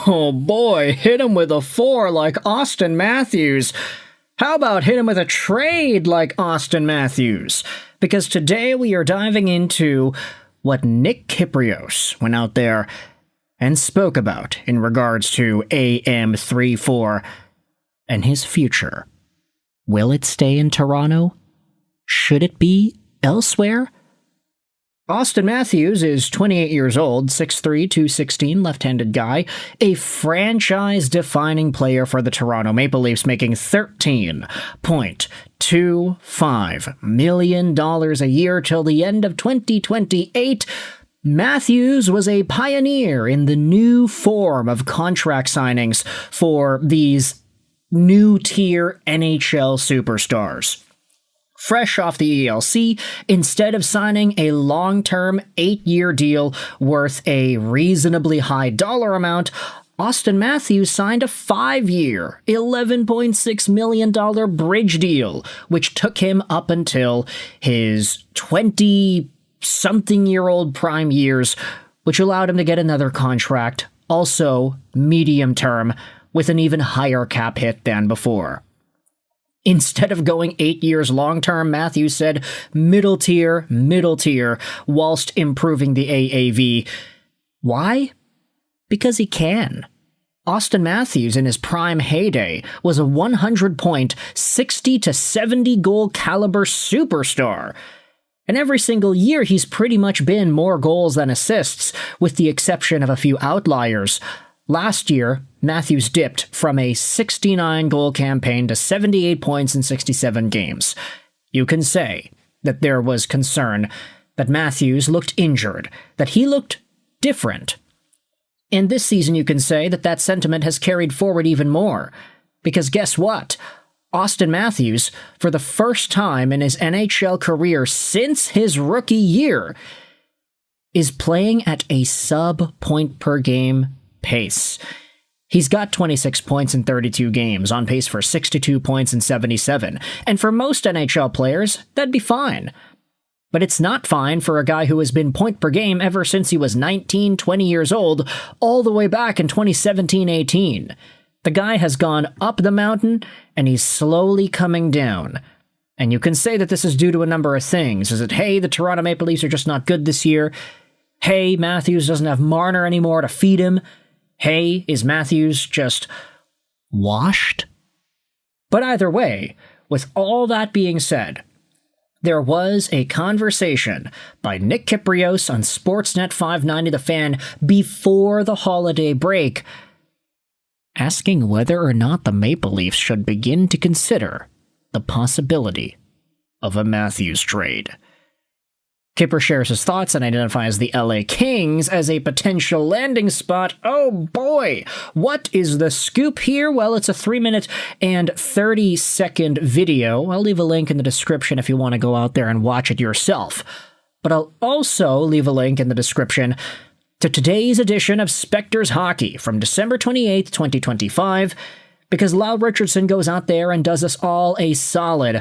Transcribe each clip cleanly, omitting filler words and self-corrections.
Oh boy, hit him with a 4 like Auston Matthews. How about hit him with a trade like Auston Matthews? Because today we are diving into what Nick Kypreos went out there and spoke about in regards to AM34 and his future. Will it stay in Toronto? Should it be elsewhere? Auston Matthews is 28 years old, 6'3", 216, left-handed guy, a franchise-defining player for the Toronto Maple Leafs, making $13.25 million a year till the end of 2028. Matthews was a pioneer in the new form of contract signings for these new-tier NHL superstars. Fresh off the ELC, instead of signing a long-term 8-year deal worth a reasonably high dollar amount, Auston Matthews signed a 5-year, $11.6 million bridge deal, which took him up until his 20-something-year-old prime years, which allowed him to get another contract, also medium-term, with an even higher cap hit than before. Instead of going 8 years long-term, Matthews said middle tier, whilst improving the AAV. Why? Because he can. Auston Matthews, in his prime heyday, was a 100-point, 60-to-70-goal caliber superstar. And every single year he's pretty much been more goals than assists, with the exception of a few outliers. Last year, Matthews dipped from a 69-goal campaign to 78 points in 67 games. You can say that there was concern that Matthews looked injured, that he looked different. And this season you can say that that sentiment has carried forward even more. Because guess what? Auston Matthews, for the first time in his NHL career since his rookie year, is playing at a sub-point-per-game pace. He's got 26 points in 32 games, on pace for 62 points in 77, and for most NHL players, that'd be fine. But it's not fine for a guy who has been point per game ever since he was 19, 20 years old, all the way back in 2017-18. The guy has gone up the mountain, and he's slowly coming down. And you can say that this is due to a number of things. Is it, hey, the Toronto Maple Leafs are just not good this year? Hey, Matthews doesn't have Marner anymore to feed him? Hey, is Matthews just washed? But either way, with all that being said, there was a conversation by Nick Kypreos on Sportsnet 590 The Fan before the holiday break, asking whether or not the Maple Leafs should begin to consider the possibility of a Matthews trade. Kipper shares his thoughts and identifies the LA Kings as a potential landing spot. Oh boy, what is the scoop here? Well, it's a 3-minute and 30-second video. I'll leave a link in the description if you want to go out there and watch it yourself. But I'll also leave a link in the description to today's edition of Spectre's Hockey from December 28th, 2025, because Lyle Richardson goes out there and does us all a solid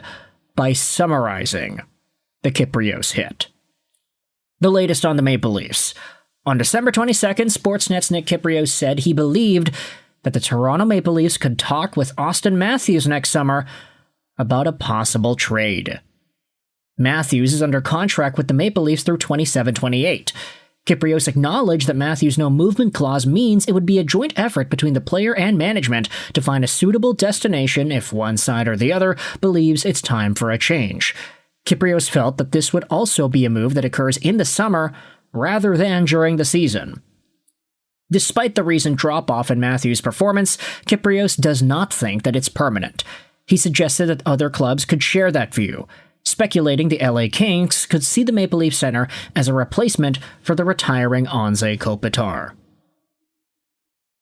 by summarizing the Kypreos hit. The latest on the Maple Leafs. On December 22nd, Sportsnet's Nick Kypreos said he believed that the Toronto Maple Leafs could talk with Auston Matthews next summer about a possible trade. Matthews is under contract with the Maple Leafs through 27-28. Kypreos acknowledged that Matthews' no-movement clause means it would be a joint effort between the player and management to find a suitable destination if one side or the other believes it's time for a change. Kypreos felt that this would also be a move that occurs in the summer rather than during the season. Despite the recent drop-off in Matthews' performance, Kypreos does not think that it's permanent. He suggested that other clubs could share that view, speculating the LA Kings could see the Maple Leaf center as a replacement for the retiring Anze Kopitar.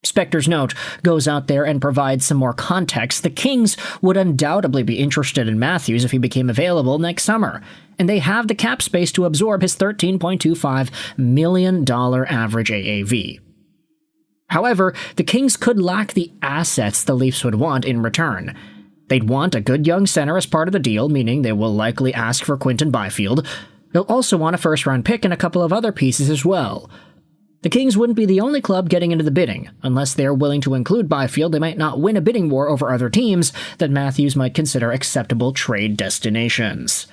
Spector's note goes out there and provides some more context. The Kings would undoubtedly be interested in Matthews if he became available next summer, and they have the cap space to absorb his $13.25 million average AAV. However, the Kings could lack the assets the Leafs would want in return. They'd want a good young center as part of the deal, meaning they will likely ask for Quinton Byfield. They'll also want a first-round pick and a couple of other pieces as well. The Kings wouldn't be the only club getting into the bidding. Unless they're willing to include Byfield, they might not win a bidding war over other teams that Matthews might consider acceptable trade destinations.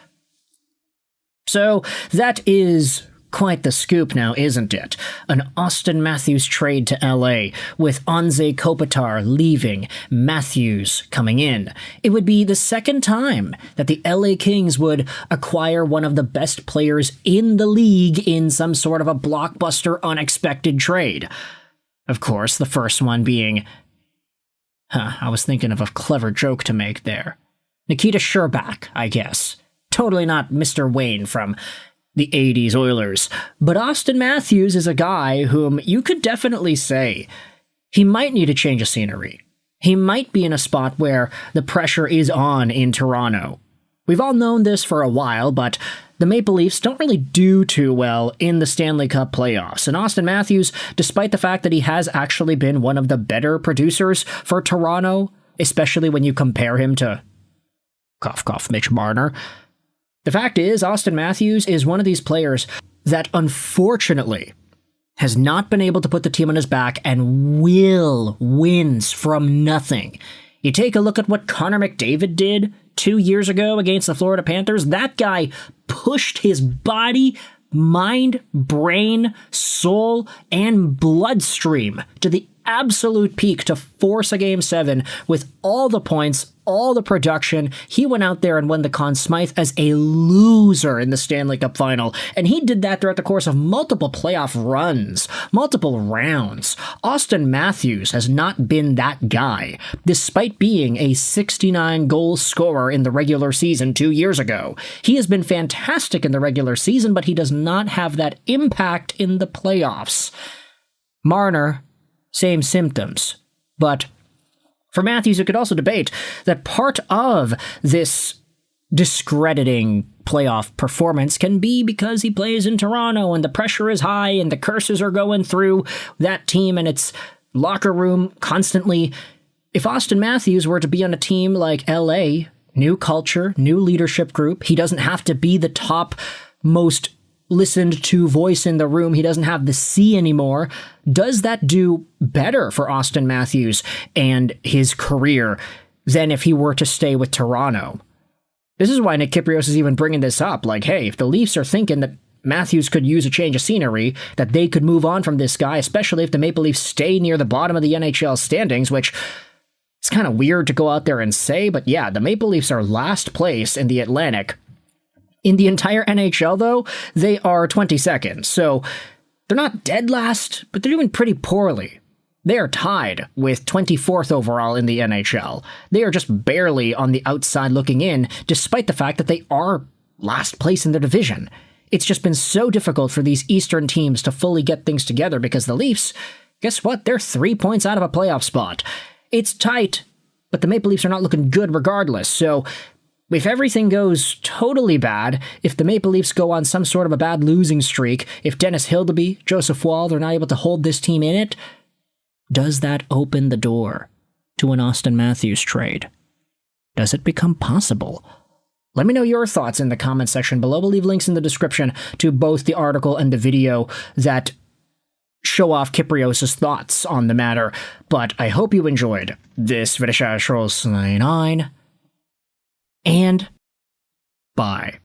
So that is quite the scoop now, isn't it? An Auston Matthews trade to LA, with Anze Kopitar leaving, Matthews coming in. It would be the second time that the LA Kings would acquire one of the best players in the league in some sort of a blockbuster unexpected trade. Of course, the first one being... I was thinking of a clever joke to make there. Nikita Scherbak, I guess. Totally not Mr. Wayne from the 80s Oilers. But Auston Matthews is a guy whom you could definitely say he might need a change of scenery. He might be in a spot where the pressure is on in Toronto. We've all known this for a while, but the Maple Leafs don't really do too well in the Stanley Cup Playoffs. And Auston Matthews, despite the fact that he has actually been one of the better producers for Toronto, especially when you compare him to cough cough Mitch Marner, the fact is, Auston Matthews is one of these players that unfortunately has not been able to put the team on his back and wins from nothing. You take a look at what Connor McDavid did 2 years ago against the Florida Panthers. That guy pushed his body, mind, brain, soul, and bloodstream to the absolute peak to force a Game 7 with all the points, all the production. He went out there and won the Conn Smythe as a loser in the Stanley Cup Final, and he did that throughout the course of multiple playoff runs, multiple rounds. Auston Matthews has not been that guy, despite being a 69-goal scorer in the regular season 2 years ago. He has been fantastic in the regular season, but he does not have that impact in the playoffs. Marner, same symptoms, but for Matthews, you could also debate that part of this discrediting playoff performance can be because he plays in Toronto and the pressure is high and the curses are going through that team and its locker room constantly. If Auston Matthews were to be on a team like LA, new culture, new leadership group, he doesn't have to be the top most listened to voice in the room. He doesn't have the C anymore. Does that do better for Auston Matthews and his career than if he were to stay with Toronto? This is why Nick Kypreos is even bringing this up. Like, hey, if the Leafs are thinking that Matthews could use a change of scenery, that they could move on from this guy, especially if the Maple Leafs stay near the bottom of the NHL standings, which it's kind of weird to go out there and say, but yeah, the Maple Leafs are last place in the Atlantic. In the entire NHL, though, they are 22nd, so they're not dead last, but they're doing pretty poorly. They are tied with 24th overall in the NHL. They are just barely on the outside looking in, despite the fact that they are last place in their division. It's just been so difficult for these Eastern teams to fully get things together because the Leafs, guess what? They're 3 points out of a playoff spot. It's tight, but the Maple Leafs are not looking good regardless, so if everything goes totally bad, if the Maple Leafs go on some sort of a bad losing streak, if Dennis Hildeby, Joseph Woll, they're not able to hold this team in it, does that open the door to an Auston Matthews trade? Does it become possible? Let me know your thoughts in the comment section below. We'll leave links in the description to both the article and the video that show off Kypreos' thoughts on the matter. But I hope you enjoyed this video. And bye.